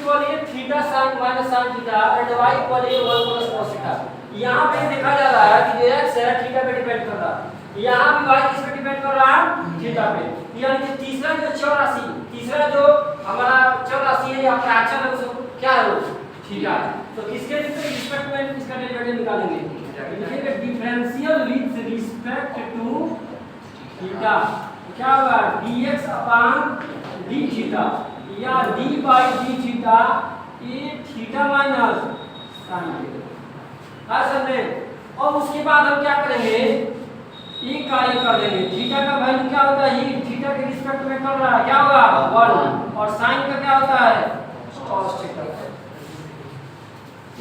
Equal है theta sin minus sin theta and y equal है 1 plus cos theta. यहाँ पे देखा जा रहा है कि जो x है थीटा पे डिपेंड कर रहा है, यहाँ भी y किस पे डिपेंड कर रहा है, थीटा पे। यानी कि तीसरा जो चर राशि, तीसरा जो हमारा चर राशि है या फ्रैक्शन है उसको क्या है, वो थीटा है। तो किसके रिस्पेक्ट में इसका डेरिवेटिव निकालेंगे, लिखेंगे differential with respect to theta. क्या होगा dx अपॉन d थीटा या d बाई d थीटा ये थीटा माइनस sin थीटा है सर में। और उसके बाद हम क्या करेंगे, ये कार्य कर देंगे। थीटा का वैल्यू क्या होता है, ये थीटा के रिस्पेक्ट में कर रहा है, क्या होगा 1, और sin का क्या होता है cos थीटा।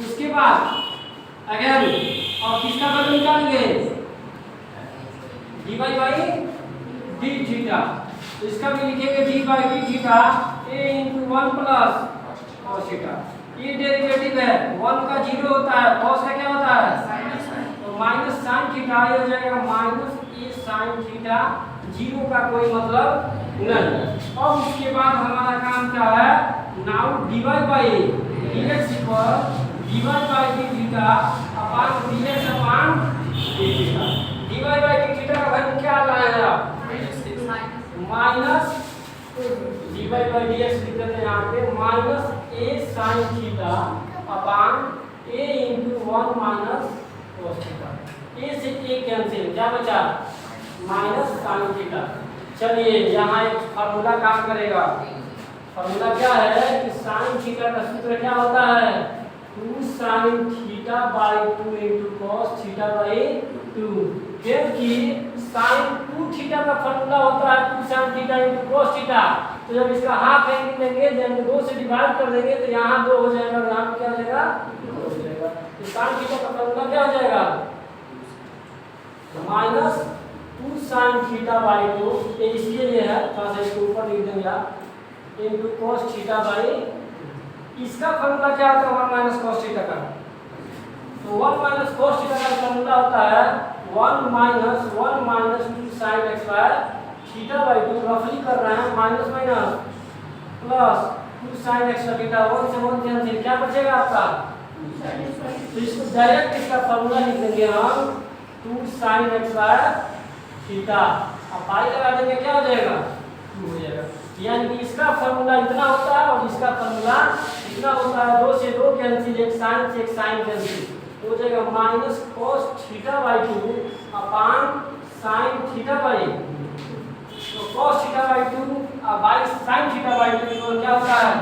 उसके बाद अगेन और किसका वैल्यू निकालेंगे, dy बाई d थीटा। तो इसका भी लिखेंगे d by d theta a into 1 plus cos theta. ये डेरिवेटिव है, 1 का 0 होता है, cos का क्या होता है तो माइनस sin थीटा, ये हो जाएगा माइनस a sin थीटा, 0 का कोई मतलब नहीं। और उसके बाद हमारा काम क्या है, now dy by dx equal dy by d theta upon dx upon d theta. dy by d theta का वैल्यू क्या लाया आप माइनस dy बाई dx लिख देते हैं यहाँ पे minus a sin theta upon a into 1 minus cos theta. a से a कैंसिल, क्या बचा माइनस sin थीटा। चलिए यहाँ एक फार्मूला काम करेगा। फार्मूला क्या है कि sin थीटा का सूत्र क्या होता है 2 sin theta by 2 into cos theta by 2, क्योंकि sin 2 थीटा का फार्मूला होता है 2 sin theta into cos theta. तो जब इसका हाफ एंगल लेंगे, जब 2 से डिवाइड कर देंगे तो यहाँ 2 हो जाएगा और यहाँ क्या हो जाएगा 2 हो जाएगा। तो sin थीटा का फार्मूला क्या हो जाएगा माइनस 2 sin थीटा बाई 2, ये इसके लिए है, थोड़ा सा इसको ऊपर लिख देंगे आप into cos थीटा बाई, इसका फार्मूला क्या होता है 1 माइनस cos थीटा का। तो 1 माइनस cos थीटा का फार्मूला होता है 1 minus 2 sin x by theta by 2, रफली कर रहे हैं minus minus plus 2 sin x का थीटा, 1 से 1 कैंसिल, क्या बचेगा आपका तो इसको डायरेक्ट इसका फार्मूला लिख देंगे हम 2 sin x बाय थीटा, अब पाई लगा देंगे क्या हो जाएगा 2 हो जाएगा। यानी कि इसका फार्मूला इतना होता है और इसका फार्मूला इतना होता है, 2 से 2 कैंसिल, एक साइन से एक साइन कैंसिल, हो जाएगा minus cos theta by 2 upon sin theta by 2। तो cos थीटा बाई 2 और बाई sin थीटा बाई 2 तो क्या होता है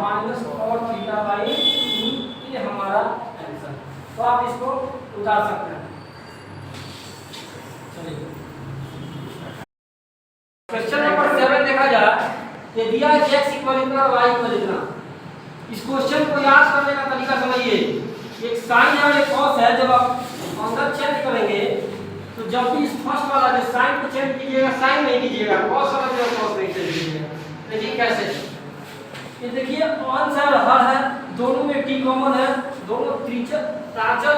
माइनस cos थीटा बाई 2, ये हमारा आंसर। तो आप इसको उतार सकते हैं। चलिए क्वेश्चन नंबर 7 देखा जाए, ये दिया है x इक्वल इतना y इक्वल इतना। इस क्वेश्चन को याद करने का तरीका समझिए, एक साइन है और एक cos है, जब आप अंदर चेंज करेंगे तो जब भी इस फर्स्ट वाला जो साइन को चेंज कीजिएगा साइन नहीं कीजिएगा, cos वाला जो cos नहीं चेंज कीजिएगा। देखिए कैसे, ये देखिए आंसर हर है, दोनों में t कॉमन है, दोनों त्रिज्या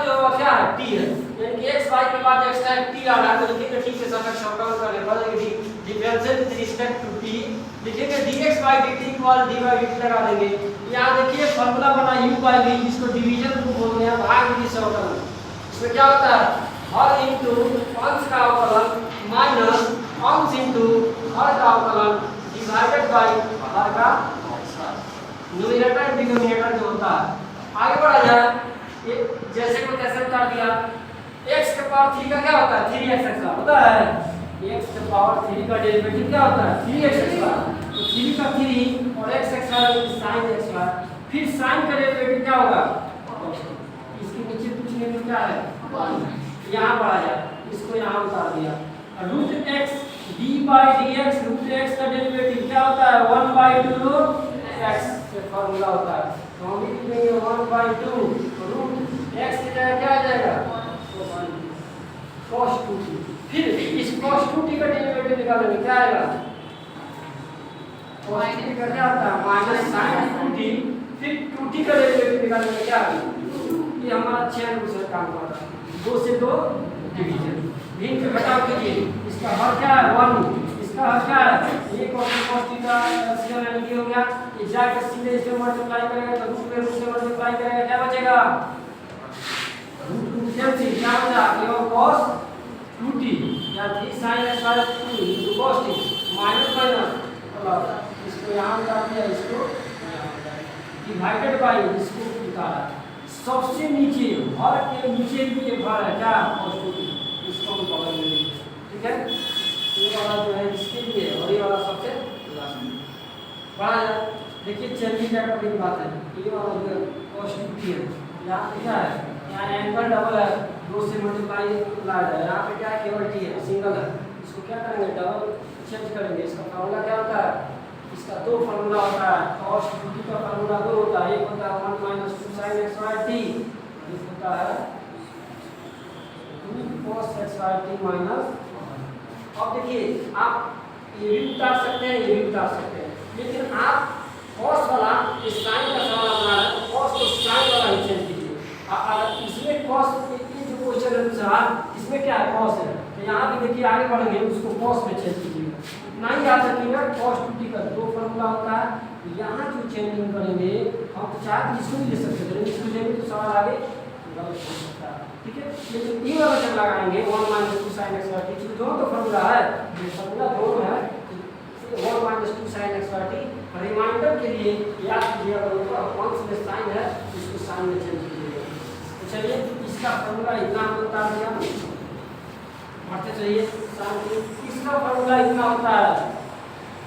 जो क्या है t है, यानी कि x y के बाद x का t आ रहा है, तो लिखेंगे t के साथ शॉर्ट डाउन कर लेंगे, बदलेंगे d differential with respect to t, लिखेंगे dx by dt equal d by dt लगा देंगे। यहाँ देखिए फार्मूला बना u by v, जिसको डिवीजन रूल बोलते हैं, भाग विधि से होता है। इसमें क्या होता है हर इनटू अंश का अवकलन माइनस अंश इनटू हर का अवकलन डिवाइडेड बाय हर का न्यूमरेटर डिनोमिनेटर जो होता है। आगे बढ़ा जाए, ये जैसे को कैसे उतार दिया, x के पावर 3 का क्या होता है 3x एक्स्ट्रा होता है, x के पावर 3 का डेरिवेटिव क्या होता है 3x एक्स्ट्रा, तो 3 का 3 और x एक्स्ट्रा sin एक्स्ट्रा, फिर sin का डेरिवेटिव क्या होगा इसके नीचे कुछ नहीं तो क्या है 1, यहाँ बढ़ा जाए, इसको यहाँ उतार दिया। Root x d by dx, root x का डेरिवेटिव क्या होता है 1 by 2 x से फार्मूला होता है, तो हम लिख देंगे 1 by 2 रूट x की जगह क्या आ जाएगा cos 2t, फिर इस cos 2t का डेरिवेटिव निकालेंगे क्या आएगा cos 2t का क्या आता है माइनस sin 2t, फिर 2t का डेरिवेटिव निकालेंगे क्या आएगा, ये हमारा चेन रूल से काम कर रहा है, 2 से 2 डिवीजन, भिन्न के घटाव कीजिए, इसका हर क्या है 1, इसका हल क्या है, ये cos थीटा एलसीएम एलडी हो गया, ये जाके सीधे इसमें मल्टीप्लाई करेगा तो रूट से मल्टीप्लाई करेगा, क्या बचेगा रूट कैंसिल, क्या बचा केवल cos 2t या 3 sin x by 2 into cos t minus minus इसको यहाँ उतार दिया, इसको डिवाइडेड बाय इसको उतारा, सबसे नीचे हर के नीचे भी ये भार है क्या cos 2t, इसको हम बगल में लिखेंगे, ठीक है। ये वाला जो है इसके लिए और ये वाला सबसे लास्ट में पढ़ा जाए। देखिए चेंजिंग फैक्टर की बात है, ये वाला जो है cos 2t है, यहाँ पे क्या है, यहाँ एंगल डबल है, 2 से मल्टीप्लाई ला जाए, यहाँ पे क्या है केवल t है, सिंगल है, इसको क्या करेंगे डबल चेंज करेंगे। इसका फार्मूला क्या होता है, इसका दो फार्मूला होता है, cos 2t का फार्मूला दो होता है, एक होता है 1 - 2 sin x by t, एक होता है 2 cos x by t minus. अब देखिए आप ये भी उतार सकते हैं, ये भी उतार सकते हैं, लेकिन आप cos वाला इस sin का सवाल बना रहे हैं तो cos को sin वाला ही चेंज कीजिए। अगर इसमें cos ये जो क्वेश्चन है सवाल इसमें क्या है cos है, तो यहाँ भी देखिए आगे बढ़ेंगे उसको cos में चेंज कीजिएगा, इतना ही याद रखिएगा। cos 2t का दो फार्मूला होता है, यहाँ जो चेंजिंग करेंगे हम तो चाहे इसको भी ले सकते थे, इसको लेंगे तो सवाल आगे गलत हो सकता है, ठीक है। लेकिन ये वाला जब लगाएंगे 1 - 2 sin x by t, दोनों तो फार्मूला है, ये फार्मूला दोनों है, 1 - 2 sin x by t। Reminder के लिए याद कीजिएगा, कौन सा साइन है इसको साइन में चेंज कीजिएगा। तो चलिए इसका फार्मूला इतना हम बता दिया, बढ़ते चलिए साइन। इसका फार्मूला इतना होता है,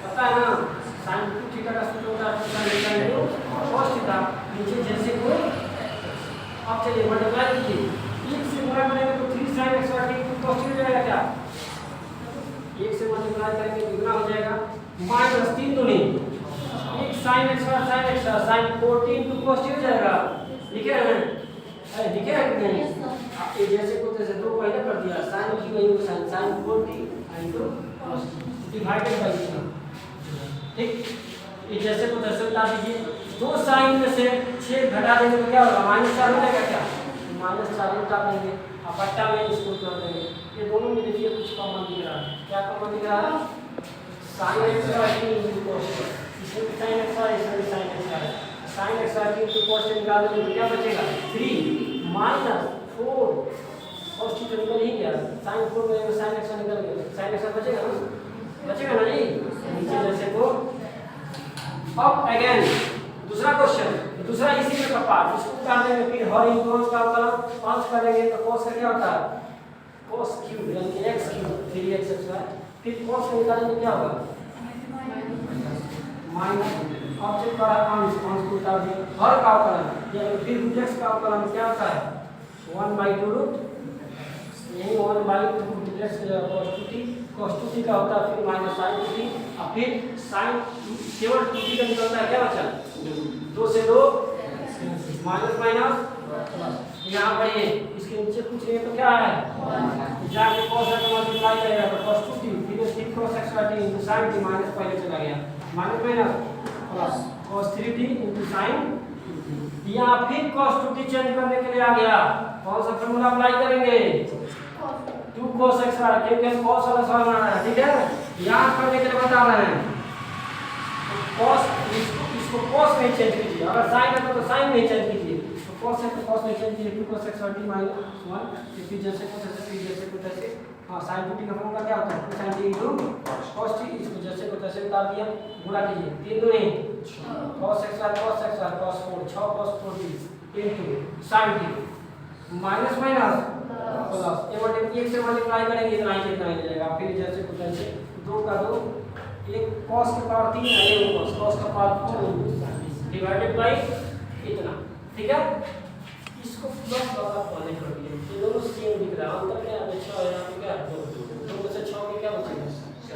पता है ना, sin 2 थीटा का सूत्र होता है 2 sin थीटा cos थीटा, नीचे जैसे को अब चलिए मल्टीप्लाई कीजिए, 1 से गुणा करेंगे तो 3 sin x by t cos हो जाएगा, क्या 1 से मल्टीप्लाई करेंगे तो कितना हो जाएगा माइनस 3 दूनी 1 sin x by sin x sin 14 to cos हो जाएगा, लिखे हैं ना, लिखे हैं कि नहीं, ये जैसे को तैसे दो पहले कर दिया, sin की value sin 40 into cos divided by इतना, ठीक। ये जैसे को तैसे उतार दीजिए, 2 sin में से 6 घटा देंगे तो क्या होगा -4 हो जाएगा, क्या -4 उतार देंगे, अब बट्टा में इसको कर देंगे। ये दोनों में देखिए कुछ कॉमन दिख रहा है, क्या कॉमन दिख रहा है, sin x by t into cos, इसमें sin x है, इसमें sin x है, sin x by t into cos निकाल देंगे तो क्या बचेगा 3 - 4 cos t तो निकल ही गया, sin 4 में sin x निकल गया, sin x बचेगा ना, बचेगा ना जी, नीचे जैसे को। अब अगेन दूसरा क्वेश्चन, दूसरा इसी में का पार्ट, इसको उतार देंगे, फिर हर इंटरवल का अवकलन अंश करेंगे तो cos का क्या होता है cos क्यूब यानी कि x क्यूब 3x है, फिर cos का निकालेंगे क्या होगा माइनस, अब चेक करा अंश को उतार दिए, हर का अवकलन यानी फिर रूट x का अवकलन क्या होता है 1/2 रूट, यही 1/2 रूट x cos 2t का होता है, फिर माइनस sin 2t, और फिर sin केवल 2t का निकलता है, क्या बचा 2 से 2 माइनस माइनस प्लस, यहाँ पर ये इसके नीचे कुछ नहीं तो क्या है जाके cos का मल्टीप्लाई करेगा तो cos 2t फिर cos x by t into sin t minus पहले चला गया minus minus plus cos 3t into sin 2t, यहाँ फिर cos 2t चेंज करने के लिए आ गया, कौन सा फार्मूला अप्लाई करेंगे 2 cos x by, क्योंकि हम cos वाला सवाल बना रहे हैं, ठीक है, याद करने के लिए बता रहे हैं। cos इसको cos में चेंज कीजिए, अगर sin है तो sin में चेंज कीजिए, तो cos है तो cos में चेंज कीजिए, 2 cos x by t minus 1, फिर जैसे को तैसे, फिर जैसे को तैसे, हाँ sin 2t का फॉर्मूला क्या होता है 2 sin t into cos t, इसको जैसे को तैसे उतार दिया, गुणा कीजिए 3 दूनी cos x by cos 4 6 cos 4t into sin t minus minus plus, ये मल्टीप्लाई 1 से मल्टीप्लाई करेंगे इतना ही कितना ही जाएगा, फिर जैसे को तैसे 2 का 2 एक cos के पावर 3 है, ये cos का पावर 4 डिवाइडेड बाय इतना, ठीक है। इसको प्लस वाला पहले कर दिए, ये दोनों सेम दिख रहा है, अंतर क्या है 6 है, यहाँ पे क्या 2 में से 6 के क्या बचेगा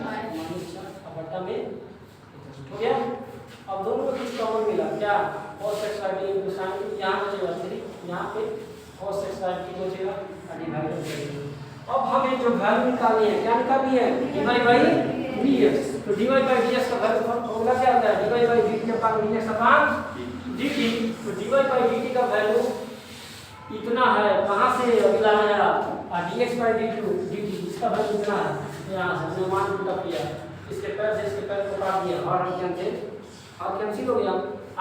-4, अब बटा में हो गया। अब दोनों में कुछ कॉमन मिला, क्या cos x by t into sin t, यहाँ बचेगा 3, यहाँ पे cos x by t बचेगा और डिवाइड करेंगे। अब हमें जो वैल्यू निकालनी है, क्या निकालनी है dy by dx, तो dy by dx का वैल्यू फॉर्मूला क्या होता है dy by dt upon dx upon dt, तो dy by dt का वैल्यू इतना है, कहाँ से अगला है dx by dt, इसका वैल्यू इतना है, यहाँ से हमने मान पुट किया, इसके पैर से इसके पैर को काट दिया और हम कैंसिल हो गया।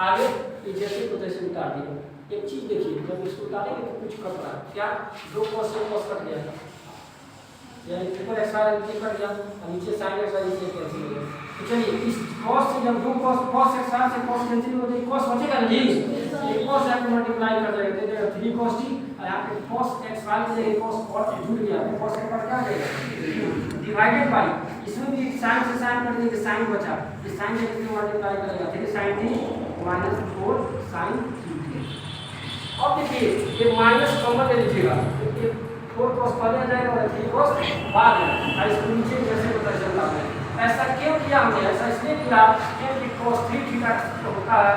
आगे ये जैसे को तैसे उतार दिया। एक चीज देखिए, जब इसको उतारेंगे तो कुछ कट रहा है, क्या 2 cos से cos कट गया, यानी ऊपर एक्स वाला कट गया और नीचे sin x वाला नीचे कैंसिल हो गया। तो चलिए इस cos से जब 2 cos x से cos कैंसिल हो जाए, cos बचेगा ना जी, ये cos x मल्टीप्लाई कर देगा, दे देगा 3 cos t और यहाँ पे cos x वाले की जगह cos और जुड़ गया, तो cos के ऊपर क्या देगा डिवाइडेड बाय, इसमें भी sin से sin कट देंगे, sin बचा, इस sin से कितने मल्टीप्लाई करेगा 3 sin t minus 4 sin t। अब देखिए ये माइनस कॉमन ले लीजिएगा, ये 4 cos पहले आ जाएगा और 3 cos बाद में, और इसको नीचे जैसे पता चलता है। ऐसा क्यों किया हमने, ऐसा इसलिए किया क्योंकि cos 3 थीटा होता है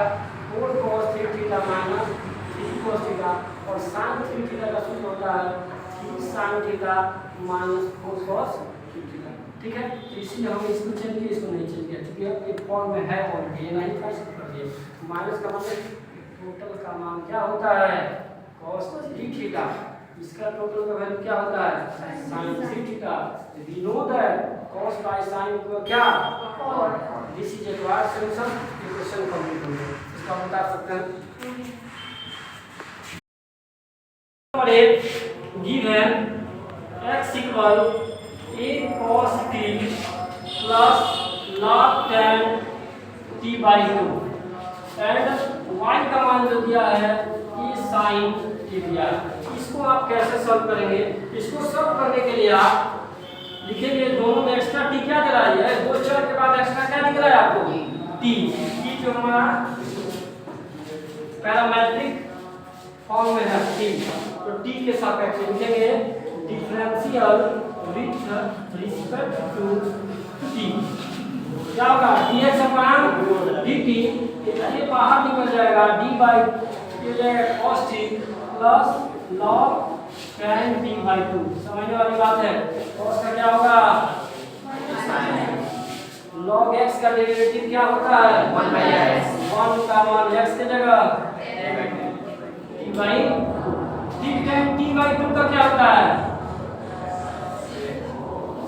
4 cos 3 theta minus 3 cos theta और sin 3 थीटा का सूत्र होता है 3 sin theta minus 4 cos 3 theta. ठीक है, तो इसलिए हमने इसको चेंज किया, इसको नहीं चेंज किया क्योंकि ये फॉर्म में है और ये नहीं का कर दिए। माइनस का मतलब टोटल का मान क्या होता है cos 3 थीटा, इसका टोटल का वैल्यू क्या होता है sin 3 theta. We know that cos by sin को क्या this is a required solution, equation complete हो गया। इसका बता सकते हैं number 1 given x equal a cos t plus log tan t by 2 and y का मान जो दिया है e sin t दिया है। इसको आप कैसे सॉल्व करेंगे, इसको सॉल्व करने के लिए आप लिखेंगे दोनों में एक्स्ट्रा t क्या दे रहा है, दो चर के बाद एक्स्ट्रा क्या दिख रहा है आपको t जो हमारा पैरामेट्रिक फॉर्म में है t, तो t के सापेक्ष लिखेंगे differential with respect to t, क्या होगा dx अपॉन dt, ये बाहर निकल जाएगा d by cos t plus log tan t by 2। समझने वाली बात है। cos का क्या होगा log x का डेरिवेटिव क्या होता है 1/x, 1 का मान x की जगह t by ठीक है, t by 2 का क्या होता है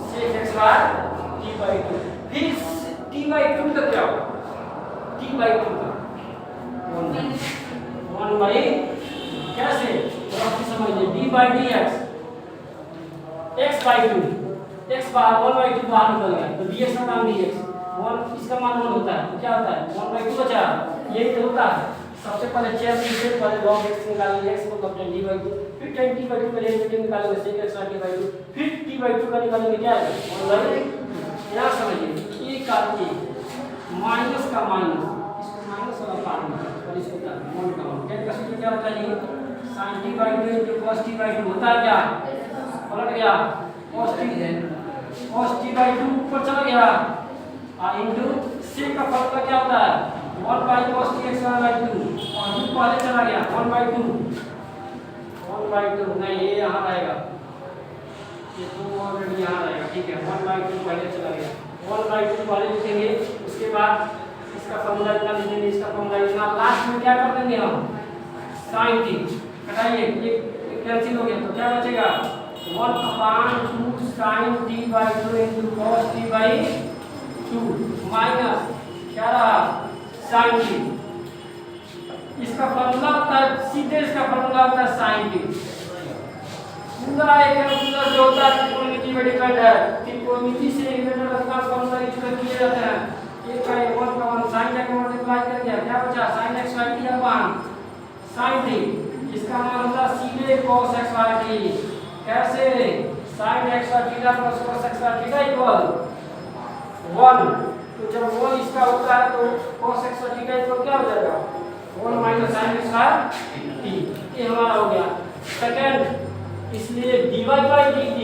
sec x bar t by 2, फिर t by 2 का क्या होगा t by 2 का 1 by कैसे आप समझिए d by dx x by 2, x बाहर 1 by 2 बाहर निकल गया तो dx का मान dx 1, इसका मान 1 होता है तो क्या होता है 1 by 2 बचा, यही तो होता है। सबसे पहले चेयर से पहले log x निकालेंगे, x को tan d by 2, फिर tan t by 2 का डेरिवेटिव निकालेंगे sec x t by 2, फिर t by 2 का निकालेंगे क्या है 1 by, यहां समझिए e का e माइनस का माइनस, इसको माइनस वाला पार्ट में और इसको 1 का 1, tan का सूत्र क्या होता है sin t by 2 into cos t by 2 होता है क्या, पलट गया cos t by 2 ऊपर चला गया इनटू sec का फॉर्मूला क्या होता है 1 by cos t x by 2 और 2 पहले चला गया 1 by 2 नहीं ये यहाँ रहेगा, ये 2 ऑलरेडी यहाँ रहेगा, ठीक है 1 by 2 पहले चला गया 1 by 2 पहले लिखेंगे, उसके बाद इसका फॉर्मूला इतना लिखेंगे, इसका फॉर्मूला इतना, लास्ट में क्या कर देंगे हम sin t हटाइए, ये कैंसिल हो गया तो क्या बचेगा 1/2 sin t by 2 into cos t by 2 minus क्या रहा sin t, इसका फॉर्मूला होता है सीधे, इसका फॉर्मूला होता है sin t, पूरा एक फॉर्मूला जो होता है त्रिकोणमिति में डिपेंड है, त्रिकोणमिति से रिलेटेड अपना फॉर्मूला यूज किए जाते हैं। ये का 1 का 1 sin का मल्टीप्लाई कर दिया, क्या बचा sin x y t upon sin t, इसका मान होता सीधे cos x y t, कैसे sin x y theta plus cos x y theta equal 1, तो जब 1 इसका होता है तो cos x y theta equal क्या हो जाएगा 1 minus sin x y t, ये हमारा हो गया सेकंड। इसलिए dy by dt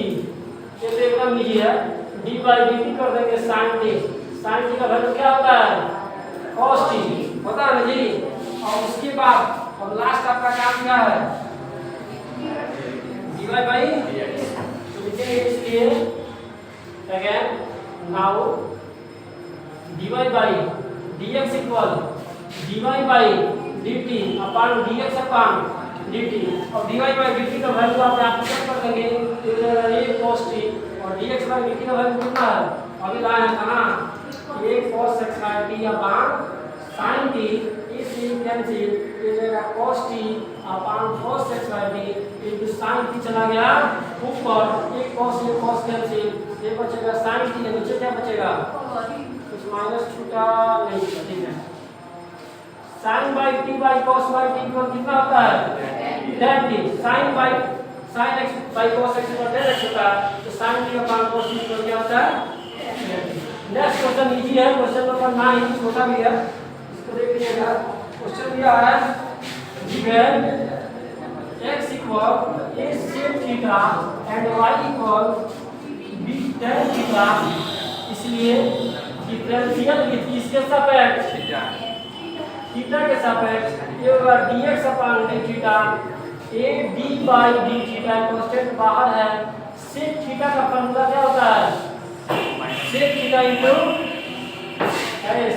ये तो एकदम इजी है, dy by dt कर देंगे sin t का वैल्यू क्या होता है cos t होता है ना जी, और उसके बाद और लास्ट आपका काम क्या है dy by dx, तो लिखेंगे इसलिए again now dy by dx equal dy by dt upon dx upon dt, और dy by dt का वैल्यू आप यहां पुट कर देंगे तो ये cos t और dx by dt का वैल्यू कितना है अभी लाए हैं कहां a cos x by t upon sin t इसलिए कैंसिल ये जाएगा cos t upon cos x by t into sin t चला गया ऊपर एक cos कैंसिल ये बचेगा sin t के नीचे क्या बचेगा कुछ माइनस छूटा नहीं ठीक है sin by t by cos by t का कितना होता है tan t sin x by cos x का tan x होता है तो sin t upon cos t का क्या होता है नेक्स्ट क्वेश्चन इजी है क्वेश्चन नंबर 9 छोटा भी है इसको देख लीजिएगा क्वेश्चन दिया है given x equal a sec theta and y equal b tan theta इसलिए डिफरेंशियल विथ किसके सापेक्ष थीटा के सापेक्ष ये होगा dx upon d theta a d by d theta constant बाहर है sec थीटा का फार्मूला क्या होता है sec theta into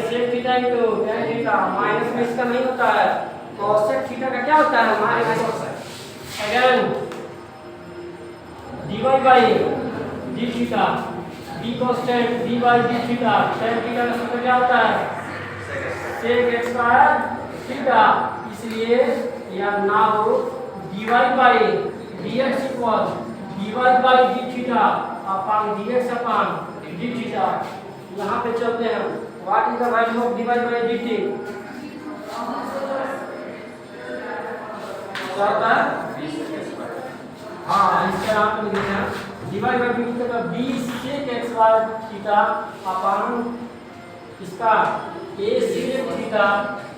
sec theta into tan theta minus में इसका नहीं होता है cosec थीटा का क्या होता है minus again dy by d theta d constant d by d theta tan theta का सूत्र क्या होता है sec x स्क्वायर थीटा इसलिए या now dy by dx equal dy by d theta upon dx upon d theta यहाँ पे चलते हैं what is the value of dy by dt क्या होता है हाँ इसके नाम पे लिखते हैं dy by dt का b sec x square theta upon इसका a sec theta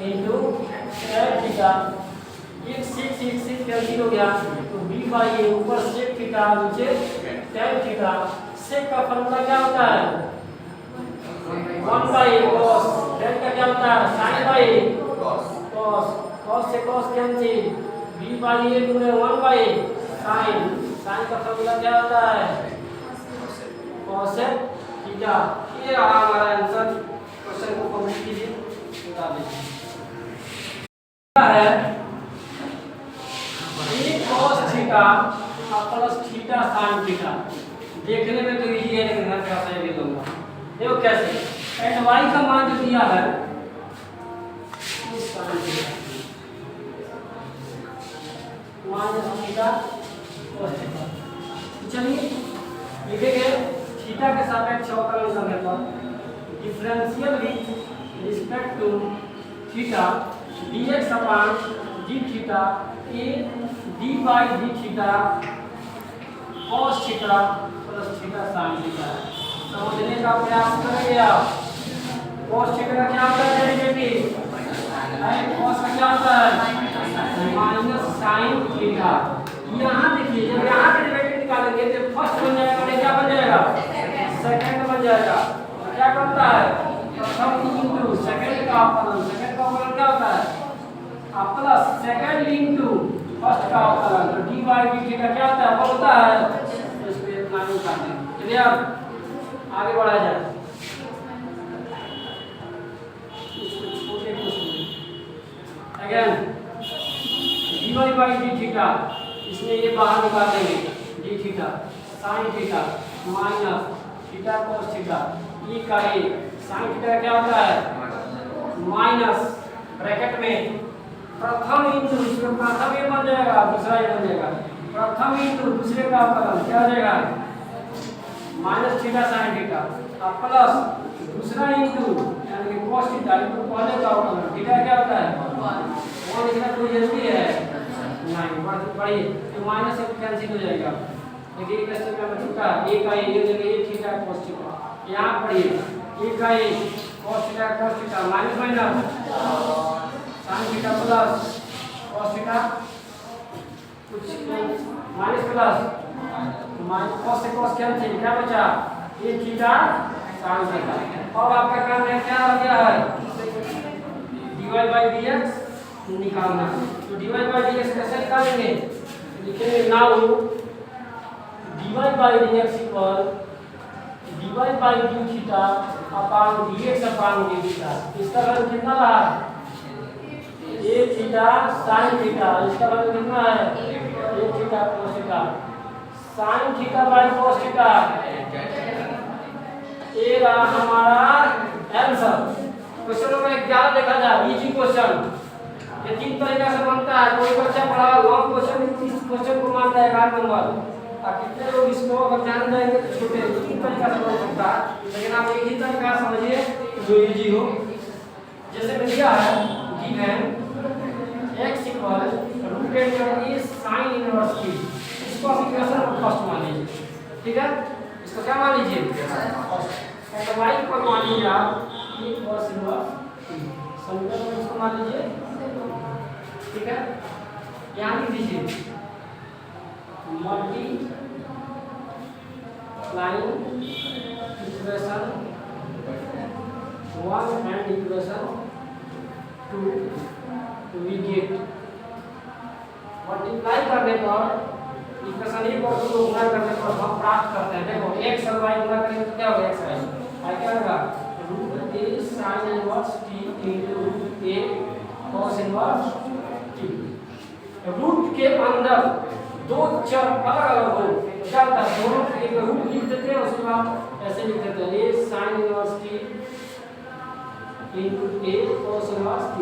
into tan theta एक sec कैंसिल हो गया तो b by a ऊपर sec थीटा नीचे tan थीटा sec का फार्मूला क्या होता है 1 by cos tan का क्या होता है sin by cos से cos cancel b by a गुणे 1 by sin का फार्मूला क्या होता है cosec थीटा ये रहा हमारा आंसर क्वेश्चन को कंप्लीट कीजिए बता दीजिए क्या है a cos theta plus theta sin theta देखने में तो इजी है लेकिन मैं थोड़ा सा ये लूंगा देखो कैसे एंड y का मान जो दिया है इस sin theta minus theta cos theta चलिए लिखेंगे थीटा के सापेक्ष अवकलन करने पर differential with respect to theta dx upon d theta a d by d theta cos theta plus theta sin theta समझने का प्रयास करेंगे आप cos थीटा का क्या होता है डेरिवेटिव cos का क्या होता है माइनस sin थीटा यहाँ देखिए जब यहाँ पे डेरिवेटिव निकालेंगे तो फर्स्ट बन जाएगा और क्या बन जाएगा सेकंड बन जाएगा तो क्या करता है प्रथम इनटू सेकंड का अवकलन क्या होता है प्लस सेकंड इनटू फर्स्ट का अवकलन तो dy dt का क्या होता है वो होता है तो इस पे इतना नहीं करते चलिए अब आगे बढ़ा जाए छोटे question again dy by d theta इसमें ये बाहर निकाल देंगे d theta sin theta minus theta cos theta e का a sin थीटा क्या होता है माइनस ब्रैकेट में प्रथम इंटू इसमें प्रथम ये बन जाएगा दूसरा ये बन जाएगा प्रथम इंटू दूसरे का अवकलन क्या हो जाएगा माइनस थीटा sin थीटा और प्लस दूसरा इंटू यानी कि cos थीटा इनटू पहले का अवकलन थीटा क्या होता है वो लिखना कोई जरूरी है नहीं बढ़िए तो माइनस एक कैंसिल हो जाएगा देखिए क्वेश्चन में बच चुका है a का ये जगह ये थीटा cos थीटा यहां पढ़िए a का ये cos theta minus minus sin theta plus cos theta कुछ माइनस प्लस माइनस cos से cos कैंसिल क्या बचा ये थीटा sin थीटा अब आपका काम है क्या हो गया है dy by dx निकालना तो dy by dx कैसे निकालेंगे लिखेंगे now dy by dx equal dy by d theta upon dx upon d theta इसका वैल्यू कितना रहा a थीटा sin थीटा इसका वैल्यू कितना है a theta cos theta sin theta by cos theta a रहा हमारा आंसर। क्वेश्चन नंबर 11 देखा जाए, इजी क्वेश्चन। ये तीन तरीका से बनता है। कोई बच्चा बड़ा लॉन्ग क्वेश्चन इस क्वेश्चन को मान जाएगा 8 नंबर, और कितने लोग इसको अगर जान जाएंगे तो छोटे तीन तरीका से बन सकता है, लेकिन आप एक ही तरीका समझिए जो इजी हो। जैसे मैं दिया है given x √10 is sin inverse t, इसको आप इक्वेशन नंबर फर्स्ट मान लीजिए, ठीक है। इसको क्या मान लीजिए फर्स्ट, और y पर मान लीजिए आप e cos इनवर्स t, समीकरण में इसको मान लीजिए, ठीक है। यहाँ लिख दीजिए multiplying equation 1 and equation 2 we get, multiply करने पर इक्वेशन 1 और 2 को गुणा करने पर हम प्राप्त करते हैं। देखो x और y गुणा करेंगे तो क्या होगा, x y क्या होगा √a sin inverse t * a cos inverse t। Root के अंदर दो चर अलग अलग हो क्या होता है, दोनों एक रूट लिख देते हैं, उसके बाद ऐसे लिख देते हैं a sin inverse t * a cos inverse t।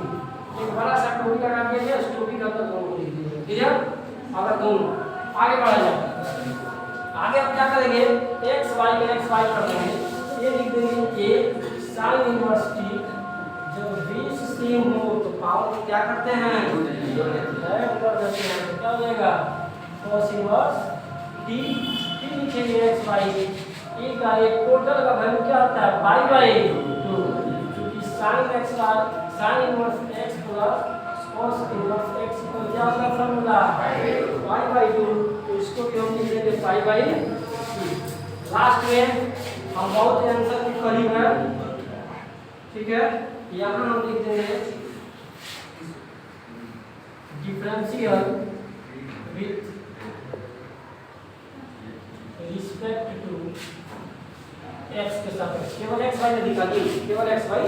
एक बड़ा सा टोपी लगा के उस टोपी के अंदर दोनों को लिख दीजिए, ठीक है। अगर दोनों आगे बढ़ा जाए, आगे आप क्या करेंगे x y का x y कर देंगे, ये लिख देंगे a sin इनवर्स t, जब 20 सेम हो तो पावर क्या करते हैं ऐड कर देते हैं, तो क्या हो जाएगा cos इनवर्स t, फिर लिखेंगे x y, e का एक टोटल का वैल्यू क्या होता है y/2, क्योंकि sin x sin inverse x plus cos inverse x को क्या होगा फॉर्मूला y/2, तो इसको भी हम लिख देंगे pi/2। लास्ट में हम बहुत आंसर के करीब है, ठीक है। यहाँ हम लिख देंगे differential with respect to x के सापेक्ष, केवल x y नहीं दिखा, केवल x y,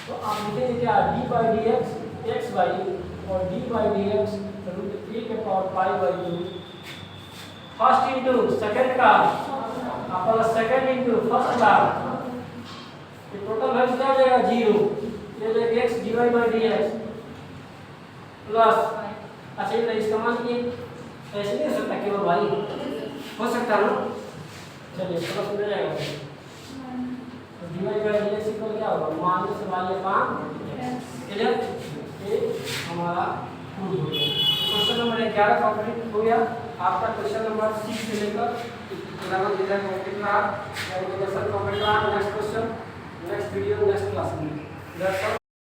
तो आप लिखेंगे क्या d/dx x y और d/dx √a⁴ first into second का प्लस सेकंड इंटू फर्स्ट का, ये टोटल वैल्यू क्या हो जाएगा 0, ये जाएगा x dy/dx प्लस, अच्छा ये इसका मान ये ऐसे नहीं हो सकता, केवल y हो सकता है ना, चलिए प्लस मिल जाएगा, तो dy/dx इक्वल क्या होगा -y/x, क्लियर। ये हमारा प्रूव हो गया। क्वेश्चन नंबर 11 कंप्लीट हो गया। आपका क्वेश्चन नंबर 6 से लेकर 11 तक कंप्लीट रहा, next question next video next class में।